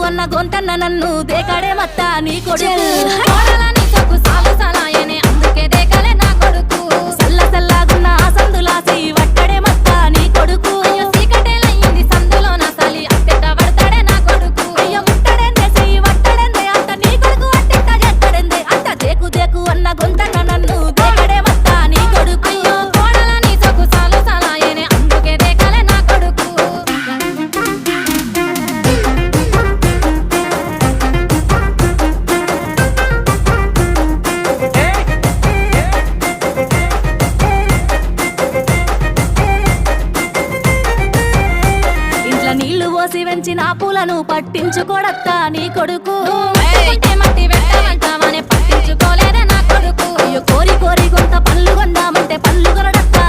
అన్న గొంతన్న నన్ను దేకాడే మత్త నీ కొడుకు కోడలని సొక్కు సాలు సలాయనే అందుకే దేకలే నా కొడుకు సల్ల సల్లాగున్న ఆ సందులా చెయ్యి వట్టడే మత్త నీ కొడుకు అయ్యో సీకటేలయ్యింది సందులో నా సలి అట్టెట్ట పడతాడే నా కొడుకు అయ్యో ముట్టడెందే చెయ్యి వట్టడెందే అంత నీ కొడుకు అట్టెట్ట చేస్తాడెందే అంత దేకు దేకు అన్న గొంతన్న నన్ను దేకాడే మత్త నీ కొడుకు అయ్యో కోడలని సొక్కు సాలు సలాయనే అందుకే దేకలే నా కొడుకు ఇంట్లో నీళ్లు పోసి వెంచిన పూలను పట్టించుకోడత్తా నీ కొడుకు పట్టుకుంటే మట్టి పెట్టమంటావనే పట్టించుకోలేదే నా కొడుకు అయ్యో కోరి కోరి కొంత పళ్ళు కొందామంటే పళ్ళు కొనడత్తా